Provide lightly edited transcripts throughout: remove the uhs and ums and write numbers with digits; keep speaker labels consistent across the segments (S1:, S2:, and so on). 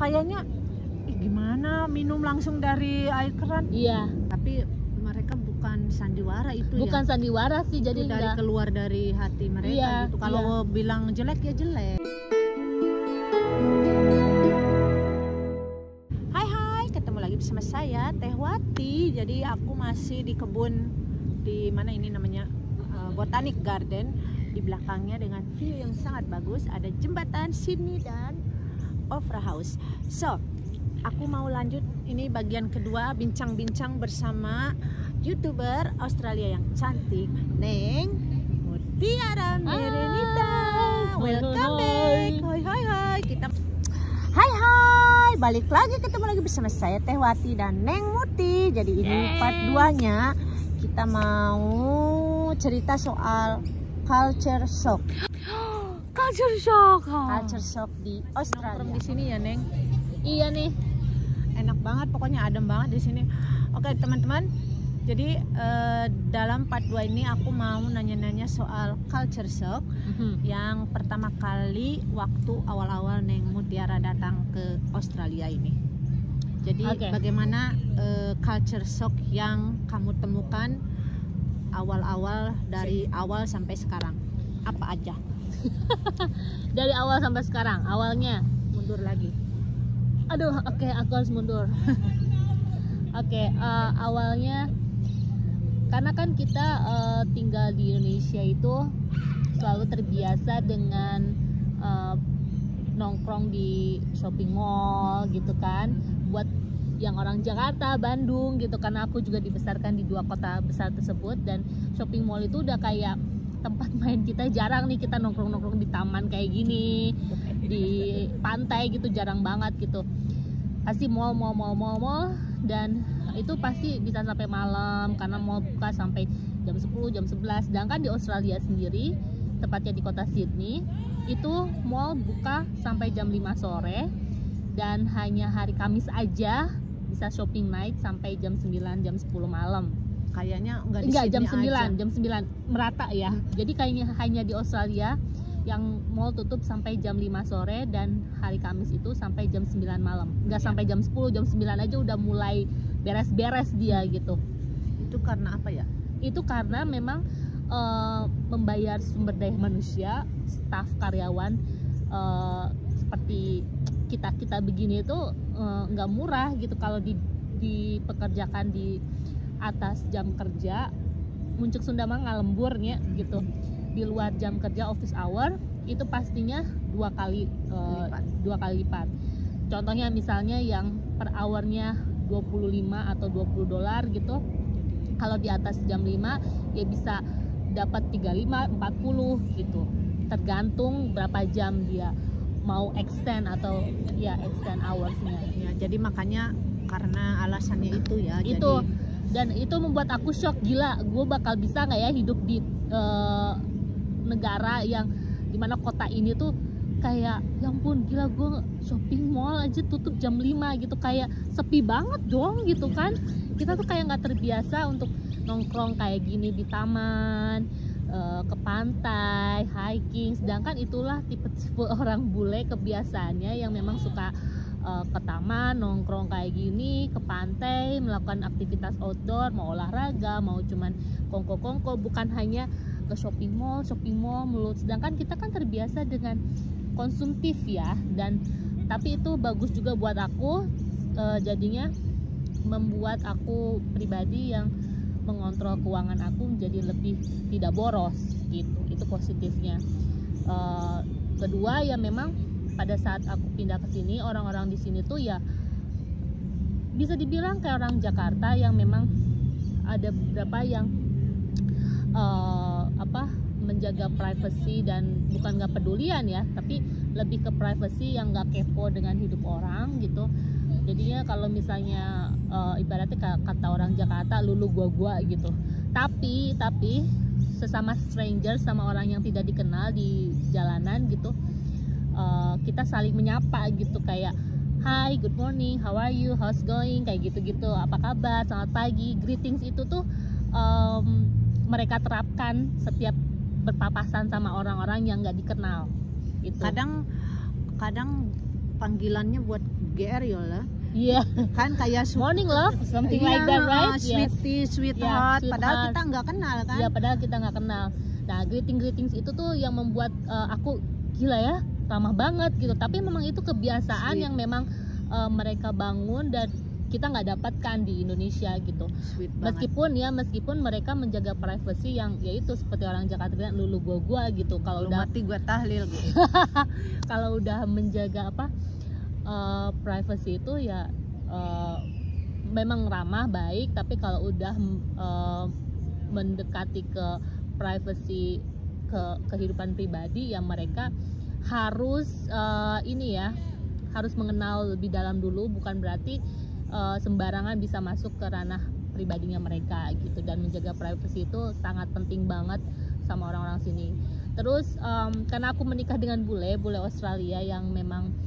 S1: kayaknya gimana minum langsung dari air keran.
S2: Iya.
S1: Tapi mereka bukan sandiwara itu ya.
S2: Bukan sandiwara sih, jadi
S1: dari keluar dari hati mereka
S2: iya,
S1: gitu. Kalau bilang jelek ya jelek. Hai, ketemu lagi bersama saya Teh Wati. Jadi aku masih di kebun di mana ini namanya Botanic Garden. Di belakangnya dengan view yang sangat bagus, ada jembatan Sydney dan Opera House. So, aku mau lanjut ini bagian kedua bincang-bincang bersama YouTuber Australia yang cantik, Neng Mutiara Merenita. Welcome back. Hai. Kita Hai, balik lagi ketemu lagi bersama saya Teh Wati dan Neng Muti. Jadi ini part 2-nya kita mau cerita soal culture shock.
S2: Culture shock.
S1: Culture shock di Australia. Nongkrong di sini ya, Neng.
S2: Iya nih.
S1: Enak banget, pokoknya adem banget di sini. Oke, teman-teman. Jadi dalam part 2 ini aku mau nanya-nanya soal culture shock. Yang pertama kali waktu awal-awal Neng Mutiara datang ke Australia ini. Jadi bagaimana culture shock yang kamu temukan awal-awal dari awal sampai sekarang? Apa aja?
S2: Dari awal sampai sekarang. Awalnya
S1: mundur lagi.
S2: Aduh, oke, aku harus mundur. Awalnya karena kan kita tinggal di Indonesia itu selalu terbiasa dengan nongkrong di shopping mall gitu kan. Buat yang orang Jakarta, Bandung gitu, karena aku juga dibesarkan di dua kota besar tersebut, dan shopping mall itu udah kayak tempat main kita. Jarang nih kita nongkrong-nongkrong di taman kayak gini, di pantai gitu, jarang banget gitu. Pasti mall, dan itu pasti bisa sampai malam karena mall buka sampai jam 10, jam 11. Sedangkan di Australia sendiri, tepatnya di kota Sydney, itu mall buka sampai jam 5 sore, dan hanya hari Kamis aja bisa shopping night sampai jam 9, jam 10 malam.
S1: Kayaknya enggak
S2: jam 9 merata ya. Jadi kayaknya hanya di Australia yang mall tutup sampai jam 5 sore, dan hari Kamis itu sampai jam 9 malam. Enggak sampai jam 10, jam 9 aja udah mulai beres-beres dia gitu.
S1: Itu karena apa ya?
S2: Itu karena memang membayar sumber daya manusia, staf, karyawan seperti kita begini itu nggak murah gitu. Kalau dipekerjakan di atas jam kerja, muncul Sunda mah ngalemburnya gitu. Di luar jam kerja office hour itu pastinya dua kali lipat. Contohnya misalnya yang per hournya 25 atau 20 dolar gitu. Kalau di atas jam 5 ya bisa dapat 35, 40 gitu. Tergantung berapa jam dia mau extend atau ya extend hoursnya
S1: ya. Jadi makanya karena alasannya itu ya.
S2: Itu
S1: jadi...
S2: Dan itu membuat aku shock, gila, gue bakal bisa nggak ya hidup di negara yang dimana kota ini tuh kayak, ya ampun, gila, gue shopping mall aja tutup jam 5 gitu, kayak sepi banget dong gitu kan. Kita tuh kayak nggak terbiasa untuk nongkrong kayak gini di taman, ke pantai, hiking. Sedangkan itulah tipe-tipe orang bule kebiasaannya yang memang suka ke taman, nongkrong kayak gini, ke pantai, melakukan aktivitas outdoor, mau olahraga, mau cuman kongko-kongko, bukan hanya ke shopping mall mulut. Sedangkan kita kan terbiasa dengan konsumtif ya, dan tapi itu bagus juga buat aku, jadinya membuat aku pribadi yang mengontrol keuangan aku menjadi lebih tidak boros gitu. Itu positifnya. Kedua ya, memang pada saat aku pindah ke sini, orang-orang di sini tuh ya bisa dibilang kayak orang Jakarta yang memang ada beberapa yang menjaga privacy, dan bukan nggak pedulian ya, tapi lebih ke privacy yang nggak kepo dengan hidup orang gitu. Jadinya kalau misalnya ibaratnya kata orang Jakarta, lulu gua gitu. Tapi sesama stranger, sama orang yang tidak dikenal di jalanan gitu, kita saling menyapa gitu, kayak hi, good morning, how are you, how's going, kayak gitu-gitu, apa kabar, selamat pagi. Greetings itu tuh mereka terapkan setiap berpapasan sama orang-orang yang nggak dikenal gitu.
S1: Kadang panggilannya buat GR Yola.
S2: Iya.
S1: Kan kayak
S2: Morning love, something like that, right?
S1: Sweetie, sweetheart. Padahal kita nggak kenal kan?
S2: Iya, padahal kita nggak kenal. Nah, greetings itu tuh yang membuat aku gila ya, ramah banget gitu. Tapi memang itu kebiasaan yang memang mereka bangun dan kita nggak dapatkan di Indonesia gitu. Meskipun mereka menjaga privasi yang yaitu seperti orang Jakarta bilang lu gua gitu. Kalau udah
S1: mati gua tahlil gitu.
S2: Kalau udah menjaga privasi itu ya memang ramah baik, tapi kalau udah mendekati ke privasi, ke kehidupan pribadi ya mereka harus harus mengenal lebih dalam dulu. Bukan berarti sembarangan bisa masuk ke ranah pribadinya mereka gitu, dan menjaga privasi itu sangat penting banget sama orang-orang sini. Terus karena aku menikah dengan bule Australia yang memang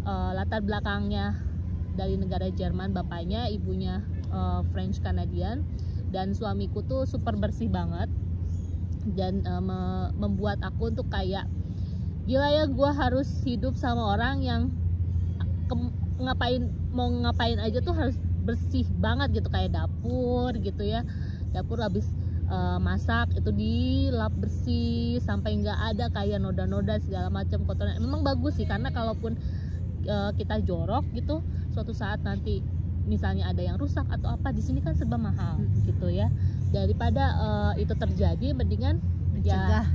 S2: latar belakangnya dari negara Jerman, bapaknya, ibunya French Canadian, dan suamiku tuh super bersih banget dan membuat aku untuk kayak gila ya, gue harus hidup sama orang yang mau ngapain aja tuh harus bersih banget gitu, kayak dapur gitu ya, dapur habis masak itu dilap bersih sampai nggak ada kayak noda-noda segala macam kotoran. Memang bagus sih, karena kalaupun kita jorok gitu suatu saat nanti misalnya ada yang rusak atau apa, di sini kan serba mahal gitu ya, daripada itu terjadi mendingan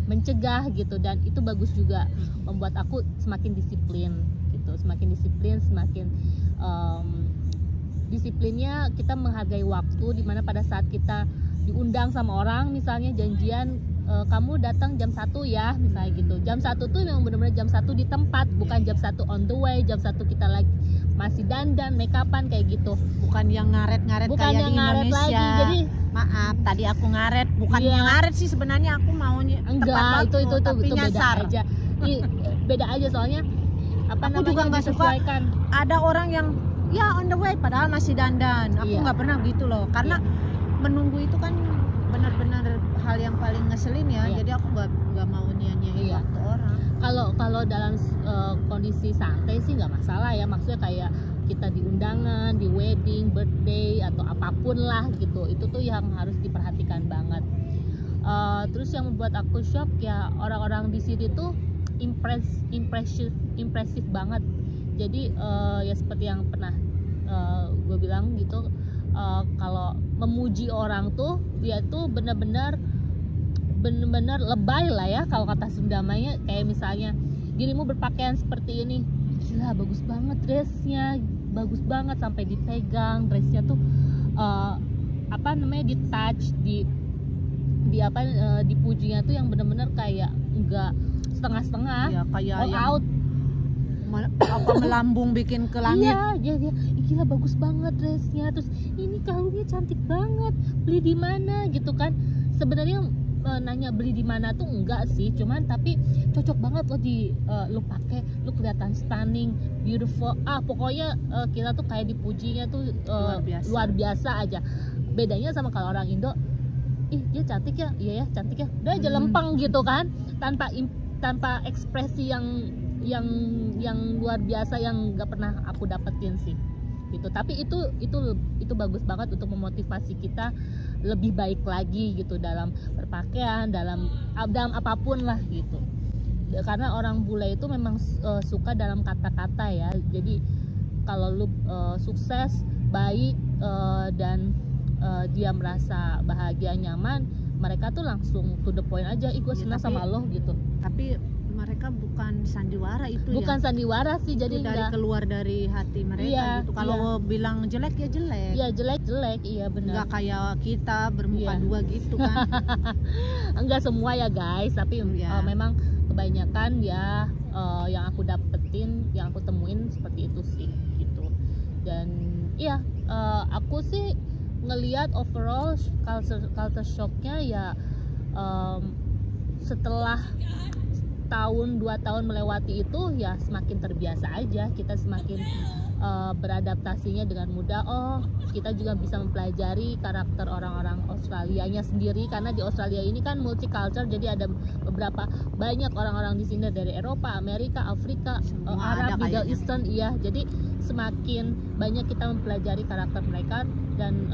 S2: mencegah gitu. Dan itu bagus juga, membuat aku semakin disiplin gitu, semakin disiplinnya kita menghargai waktu, dimana pada saat kita diundang sama orang misalnya janjian kamu datang jam 1 ya misalnya gitu, jam 1 tuh memang benar-benar jam 1 di tempat, bukan jam 1 on the way, jam 1 kita lagi masih dandan, make upan kayak gitu,
S1: bukan yang ngaret-ngaret kayak di Indonesia
S2: lagi. Jadi
S1: maaf tadi aku ngaret, bukan yang ngaret sih sebenarnya, aku maunya
S2: enggak,
S1: tepat waktu, tapi
S2: beda
S1: nyasar
S2: aja. Beda aja soalnya
S1: aku juga nggak suka ada orang yang ya on the way padahal masih dandan. Aku nggak pernah gitu loh, karena menunggu itu kan benar-benar hal yang paling ngeselin ya. Jadi aku nggak mau nyanyiin waktu orang.
S2: Kalau dalam kondisi santai sih nggak masalah ya, maksudnya kayak kita di undangan, di wedding, birthday atau apapun lah gitu, itu tuh yang harus diperhatikan banget. Terus yang membuat aku shock ya, orang-orang di sini tuh impresif banget. Jadi ya seperti yang pernah gue bilang gitu, kalau memuji orang tuh dia tuh benar-benar lebay lah ya kalau kata Sundamanya. Kayak misalnya dirimu berpakaian seperti ini, gila bagus banget dressnya, bagus banget sampai dipegang dressnya tuh di touch, dipujinya tuh yang benar-benar kayak enggak setengah-setengah
S1: ya, kayak
S2: all out
S1: melambung bikin ke langit.
S2: Iya, gila bagus banget dressnya, terus ini kalungnya cantik banget, beli di mana gitu kan. Sebenarnya nanya beli di mana tuh enggak sih, cuman tapi cocok banget lo lo pakai, lo kelihatan stunning, beautiful. Pokoknya kita tuh kayak dipujinya tuh luar biasa aja. Bedanya sama kalau orang Indo, ih dia cantik ya, iya ya cantik ya, udah aja lempeng gitu kan, tanpa ekspresi yang luar biasa yang nggak pernah aku dapetin sih gitu. Tapi itu bagus banget untuk memotivasi kita lebih baik lagi gitu dalam berpakaian, dalam apapun lah gitu. Karena orang bule itu memang suka dalam kata-kata ya. Jadi kalau lu sukses, baik dan dia merasa bahagia, nyaman, mereka tuh langsung to the point aja, gue senang sama lo gitu.
S1: Tapi mereka bukan sandiwara itu,
S2: bukan sandiwara sih, jadi
S1: keluar dari hati mereka gitu. Kalau bilang jelek ya jelek.
S2: Iya jelek, iya benar.
S1: Enggak kayak kita bermuka dua gitu kan.
S2: Enggak semua ya guys, tapi memang kebanyakan ya yang aku dapetin, yang aku temuin seperti itu sih gitu. Dan aku sih ngelihat overall culture shocknya ya setelah tahun 2 tahun melewati itu ya semakin terbiasa aja, kita semakin beradaptasinya dengan mudah. Oh, kita juga bisa mempelajari karakter orang-orang Australianya sendiri, karena di Australia ini kan multicultural, jadi ada banyak orang-orang di sini dari Eropa, Amerika, Afrika, Arab, Middle Eastern, iya. Jadi semakin banyak kita mempelajari karakter mereka, dan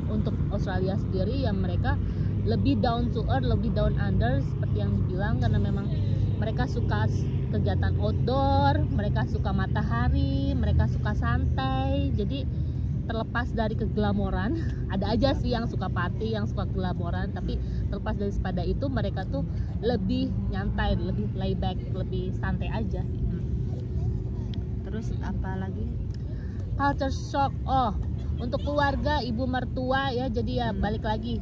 S2: untuk Australia sendiri ya mereka lebih down to earth, lebih down under seperti yang dibilang, karena memang mereka suka kegiatan outdoor, mereka suka matahari, mereka suka santai. Jadi terlepas dari keglamoran, ada aja sih yang suka party, yang suka glamouran, tapi terlepas daripada itu mereka tuh lebih nyantai, lebih lay back, lebih santai aja.
S1: Terus apa lagi?
S2: Culture shock. Oh, untuk keluarga, ibu mertua ya, jadi ya balik lagi,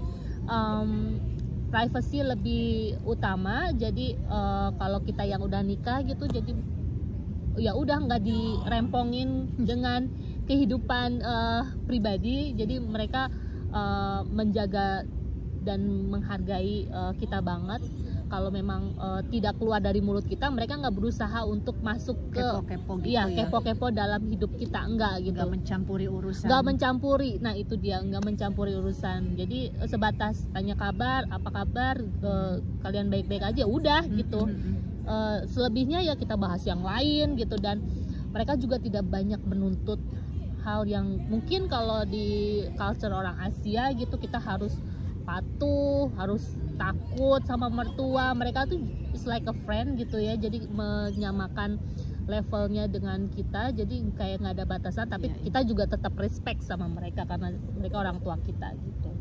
S2: privacy lebih utama. Jadi kalau kita yang udah nikah gitu, jadi ya udah nggak dirempongin dengan kehidupan pribadi. Jadi mereka menjaga dan menghargai kita banget. Kalau memang tidak keluar dari mulut kita, mereka nggak berusaha untuk masuk ke
S1: kepo-kepo gitu,
S2: ya kepo-kepo dalam hidup kita, enggak gitu.
S1: Nggak mencampuri urusan.
S2: Nggak mencampuri. Nah itu dia, nggak mencampuri urusan. Jadi sebatas tanya kabar, apa kabar, kalian baik-baik aja, udah gitu. Selebihnya ya kita bahas yang lain gitu. Dan mereka juga tidak banyak menuntut hal yang mungkin kalau di culture orang Asia gitu kita harus patuh, harus takut sama mertua. Mereka tuh it's like a friend gitu ya, jadi menyamakan levelnya dengan kita, jadi kayak nggak ada batasan, tapi kita juga tetap respect sama mereka karena mereka orang tua kita gitu.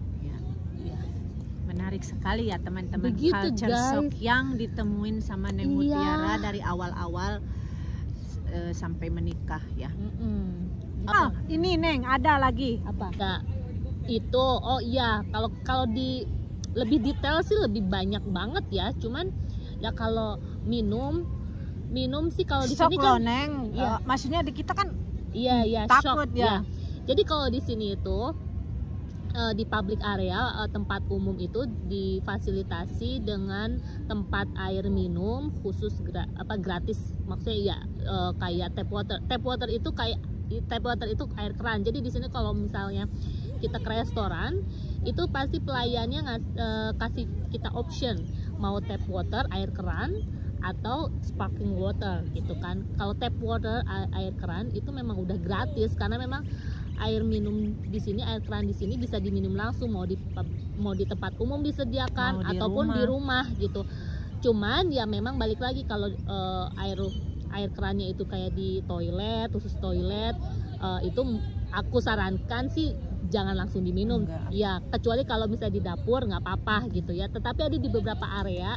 S1: Menarik sekali ya teman-teman, culture
S2: guys.
S1: shock yang ditemuin sama Neng Mutiara dari awal-awal sampai menikah ya. Ini Neng ada lagi
S2: apa? Nah, itu oh iya, kalau di lebih detail sih lebih banyak banget ya. Cuman ya kalau minum sih kalau di sini kan
S1: Neng, maksudnya di kita kan
S2: takut
S1: shock, ya.
S2: Jadi kalau di sini itu di public area, tempat umum itu difasilitasi dengan tempat air minum khusus gratis. Maksudnya ya kayak tap water. Tap water itu air keran. Jadi di sini kalau misalnya kita ke restoran itu pasti pelayannya kasih kita option mau tap water air keran atau sparkling water gitu kan. Kalau tap water air keran itu memang udah gratis, karena memang air minum di sini, air keran di sini bisa diminum langsung, mau di tempat umum disediakan ataupun di rumah gitu. Cuman ya memang balik lagi kalau air kerannya itu kayak di toilet, khusus toilet, itu aku sarankan sih jangan langsung diminum. Ya kecuali kalau misalnya di dapur nggak apa-apa gitu ya. Tetapi ada di beberapa area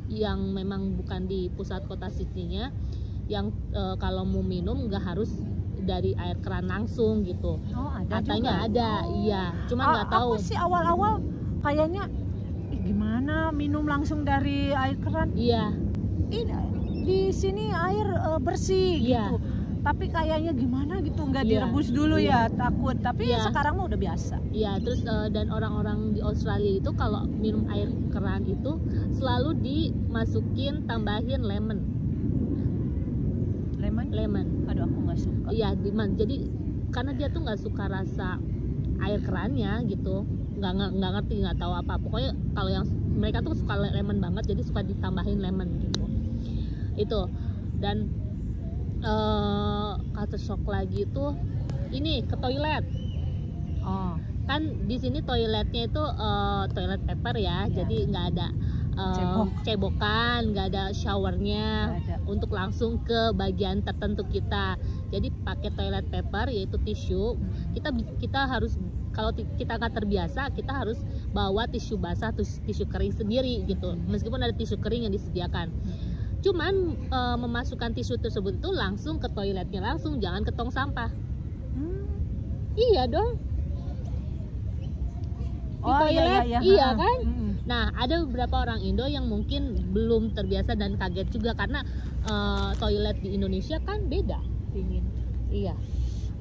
S2: yang memang bukan di pusat kota Sydney-nya yang kalau mau minum nggak harus dari air keran langsung gitu. Katanya juga ada, iya. Cuma nggak tahu.
S1: Aku sih awal-awal kayaknya gimana minum langsung dari air keran?
S2: Iya.
S1: Di sini air bersih gitu. Tapi kayaknya gimana gitu, nggak direbus dulu ya, takut. Tapi sekarang mah udah biasa.
S2: Iya, terus dan orang-orang di Australia itu kalau minum air keran itu selalu dimasukin, tambahin lemon.
S1: Aduh aku nggak suka.
S2: Iya, jadi karena dia tuh nggak suka rasa air kerannya gitu, nggak ngerti, nggak tahu apa. Pokoknya kalau yang mereka tuh suka lemon banget, jadi suka ditambahin lemon gitu. Itu. Dan culture shock lagi itu ini ke toilet. Kan di sini toiletnya itu toilet paper ya, jadi nggak ada cebokan, nggak ada showernya untuk langsung ke bagian tertentu kita. Jadi pakai toilet paper, yaitu tisu. Kita harus, kalau kita nggak terbiasa, kita harus bawa tisu basah, tisu kering sendiri gitu. Meskipun ada tisu kering yang disediakan. Cuman memasukkan tisu tersebut itu langsung ke toiletnya langsung, jangan ke tong sampah. Iya dong. Di toilet, iya kan? Nah, ada beberapa orang Indo yang mungkin belum terbiasa dan kaget juga karena toilet di Indonesia kan beda. Iya.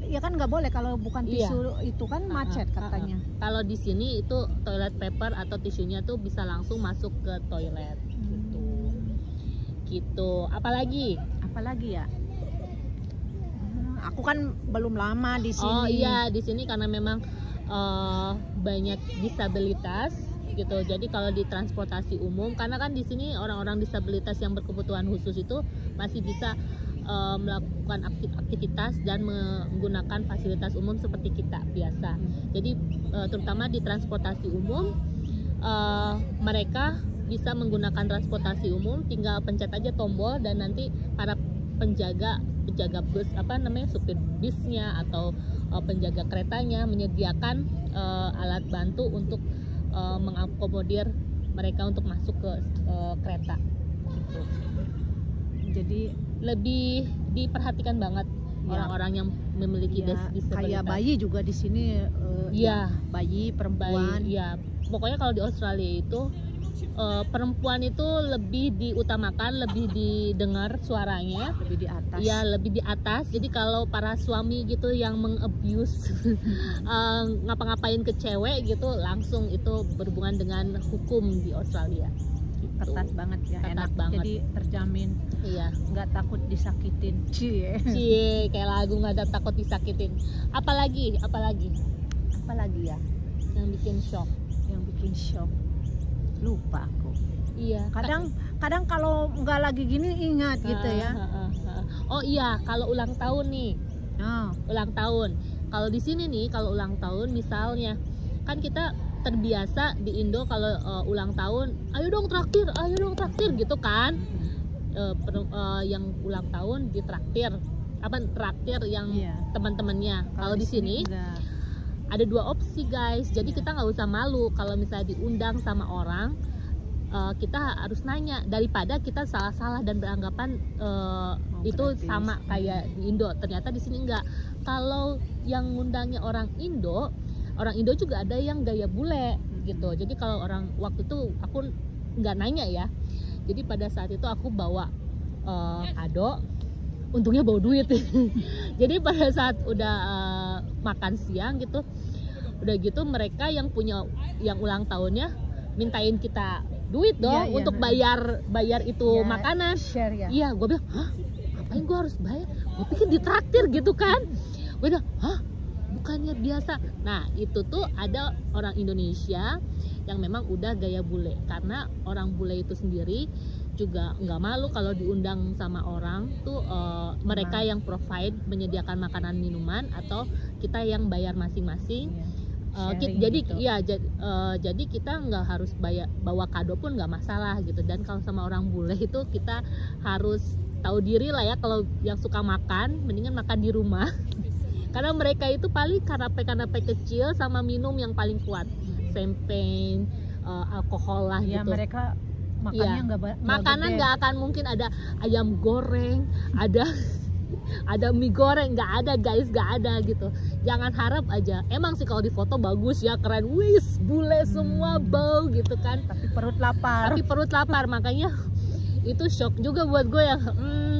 S1: Iya kan nggak boleh kalau bukan tisu itu kan macet katanya.
S2: Kalau di sini itu toilet paper atau tisunya tuh bisa langsung masuk ke toilet gitu. Apalagi
S1: ya? Aku kan belum lama di sini.
S2: Oh iya, di sini karena memang banyak disabilitas gitu. Jadi kalau di transportasi umum, karena kan di sini orang-orang disabilitas yang berkebutuhan khusus itu masih bisa melakukan aktivitas dan menggunakan fasilitas umum seperti kita biasa. Jadi terutama di transportasi umum, mereka bisa menggunakan transportasi umum, tinggal pencet aja tombol dan nanti para penjaga bus, supir bisnya atau penjaga keretanya menyediakan alat bantu untuk mengakomodir mereka untuk masuk ke kereta gitu.
S1: Jadi
S2: lebih diperhatikan banget orang-orang yang memiliki disabilitas.
S1: Kayak bayi juga di sini, bayi, perempuan.
S2: Ya, pokoknya kalau di Australia itu perempuan itu lebih diutamakan, lebih didengar suaranya,
S1: lebih di atas.
S2: Ya, lebih di atas. Jadi kalau para suami gitu yang mengabuse ngapa-ngapain ke cewek gitu, langsung itu berhubungan dengan hukum di Australia.
S1: Ketat banget ya,
S2: ketat
S1: enak
S2: banget.
S1: Jadi terjamin.
S2: Iya.
S1: Nggak takut disakitin.
S2: Cie, kayak lagu nggak ada takut disakitin. Apalagi ya yang bikin shock.
S1: Lupa aku.
S2: Iya.
S1: Kadang kalau nggak lagi gini ingat gitu ya.
S2: Oh iya, kalau ulang tahun nih. Ulang tahun. Kalau di sini nih, kalau ulang tahun misalnya, kan kita terbiasa di Indo kalau ulang tahun, ayo dong traktir gitu kan. Yang ulang tahun ditraktir. Traktir yang teman-temannya. Kalau di sini ada dua opsi guys, jadi kita nggak usah malu kalau misalnya diundang sama orang, kita harus nanya daripada kita salah-salah dan beranggapan itu sama kayak di Indo. Ternyata di sini enggak. Kalau yang ngundangnya orang Indo juga ada yang gaya bule gitu. Jadi kalau waktu itu aku nggak nanya ya. Jadi pada saat itu aku bawa kado. Untungnya bawa duit. Jadi pada saat udah makan siang gitu, udah gitu mereka yang ulang tahunnya mintain kita duit dong untuk bayar itu makanan.
S1: Share,
S2: Iya, gue bilang, hah, ngapain gue harus bayar? Gue pikir ditraktir gitu kan. Gue bilang, hah, bukannya biasa. Nah itu tuh ada orang Indonesia yang memang udah gaya bule, karena orang bule itu sendiri juga nggak malu kalau diundang sama orang tuh, mereka yang provide, menyediakan makanan minuman, atau kita yang bayar masing-masing. Jadi gitu. Jadi kita nggak harus bawa kado pun nggak masalah gitu. Dan kalau sama orang bule itu kita harus tahu diri lah ya, kalau yang suka makan mendingan makan di rumah. Karena mereka itu paling kanape kecil sama minum yang paling kuat, champagne, alkohol lah gitu.
S1: Mereka makannya
S2: makanan nggak akan mungkin ada ayam goreng, ada mie goreng, nggak ada guys, nggak ada gitu. Jangan harap aja. Emang sih kalau di foto bagus ya, keren, wis bule semua bau gitu kan.
S1: Tapi perut lapar. Makanya
S2: itu shock juga buat gue ya.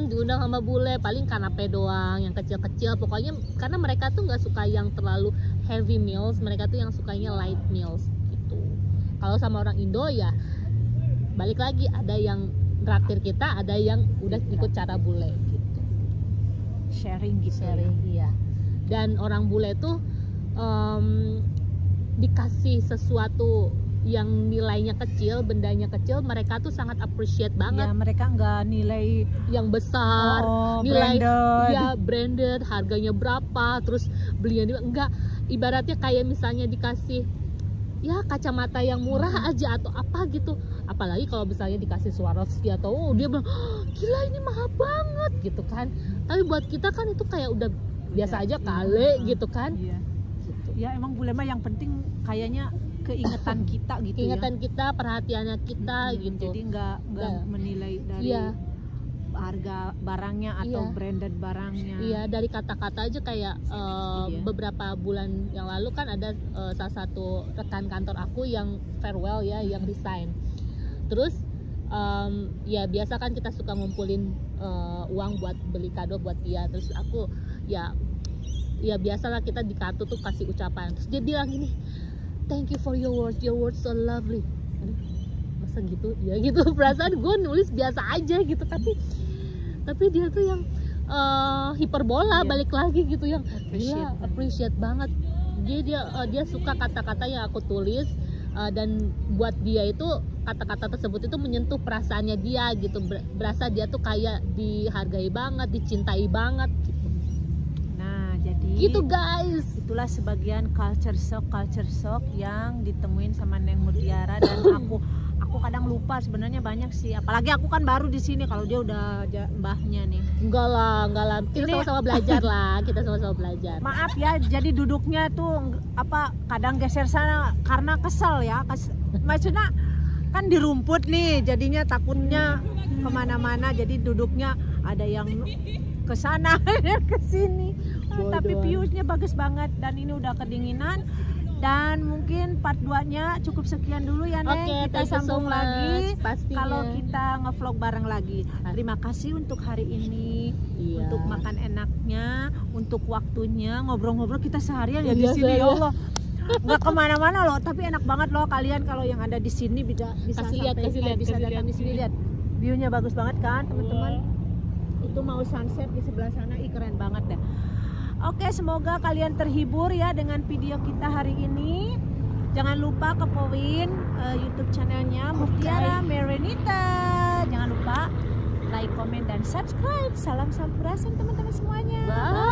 S2: Diundang sama bule paling kanape doang, yang kecil-kecil. Pokoknya karena mereka tuh nggak suka yang terlalu heavy meals, mereka tuh yang sukanya light meals gitu. Kalau sama orang Indo ya balik lagi, ada yang traktir kita, ada yang udah ikut cara bule gitu.
S1: Sharing gitu.
S2: Iya. Dan orang bule tuh dikasih sesuatu yang nilainya kecil, bendanya kecil, mereka tuh sangat appreciate banget.
S1: Ya, mereka nggak nilai
S2: yang besar, nilai branded, harganya berapa, terus belinya enggak. Ibaratnya kayak misalnya dikasih ya kacamata yang murah aja atau apa gitu. Apalagi kalau misalnya dikasih Swarovski atau dia bilang, gila ini mahal banget gitu kan. Tapi buat kita kan itu kayak udah biasa aja kali gitu kan.
S1: Iya. Gitu. Ya emang bule mah yang penting kayaknya keingetan kita gitu.
S2: Keingetan kita, perhatiannya kita gitu.
S1: Jadi nggak menilai dari harga barangnya atau branded barangnya.
S2: Iya, dari kata-kata aja kayak beberapa bulan yang lalu kan ada salah satu rekan kantor aku yang farewell ya, yang resign. Terus ya biasa kan kita suka ngumpulin uang buat beli kado buat dia. Terus aku ya biasalah kita di kartu tuh kasih ucapan. Terus dia bilang gini, thank you for your words so lovely. Aduh, masa gitu ya gitu. Perasaan gue nulis biasa aja gitu, tapi dia tuh yang hiperbola,
S1: Iya.
S2: balik lagi gitu yang
S1: Appreciate
S2: gila, appreciate banget. Dia suka kata-kata yang aku tulis, dan buat dia itu kata-kata tersebut itu menyentuh perasaannya dia gitu, berasa dia tuh kayak dihargai banget, dicintai banget gitu.
S1: Nah, jadi
S2: Gitu guys.
S1: itulah sebagian culture shock yang ditemuin sama Neng Mutiara dan aku kadang lupa sebenarnya banyak sih, apalagi aku kan baru di sini, kalau dia udah mbahnya nih.
S2: Enggak lah, kita
S1: Ini-
S2: sama-sama belajar lah, kita sama-sama belajar.
S1: Maaf ya, jadi duduknya tuh kadang geser sana karena kesel ya, maksudnya kan di rumput nih, jadinya takutnya kemana-mana, jadi duduknya ada yang ke sana, ada yang ke sini. Tapi viewsnya bagus banget dan ini udah kedinginan. Dan mungkin part 2-nya cukup sekian dulu ya Neng.
S2: Oke,
S1: Kita
S2: thank you so
S1: sambung
S2: much,
S1: lagi
S2: pastinya.
S1: kalau kita ngevlog bareng lagi. Terima kasih untuk hari ini,
S2: Iya.
S1: untuk makan enaknya, untuk waktunya ngobrol-ngobrol kita seharian ya di
S2: Iya,
S1: sini ya
S2: saya.
S1: Allah. Nggak kemana-mana loh, tapi enak banget loh kalian kalau yang ada di sini bisa
S2: Kasih lihat,
S1: sampai
S2: kasih lihat,
S1: bisa
S2: kasih
S1: datang
S2: lihat.
S1: di sini, lihat viewnya bagus banget kan teman-teman. Itu mau sunset di sebelah sana, keren banget deh. Oke, semoga kalian terhibur ya dengan video kita hari ini. Jangan lupa kepoin YouTube channelnya Mutiara Merenita. Jangan lupa like, komen, dan subscribe. Salam sampurasun teman-teman semuanya.
S2: Bye.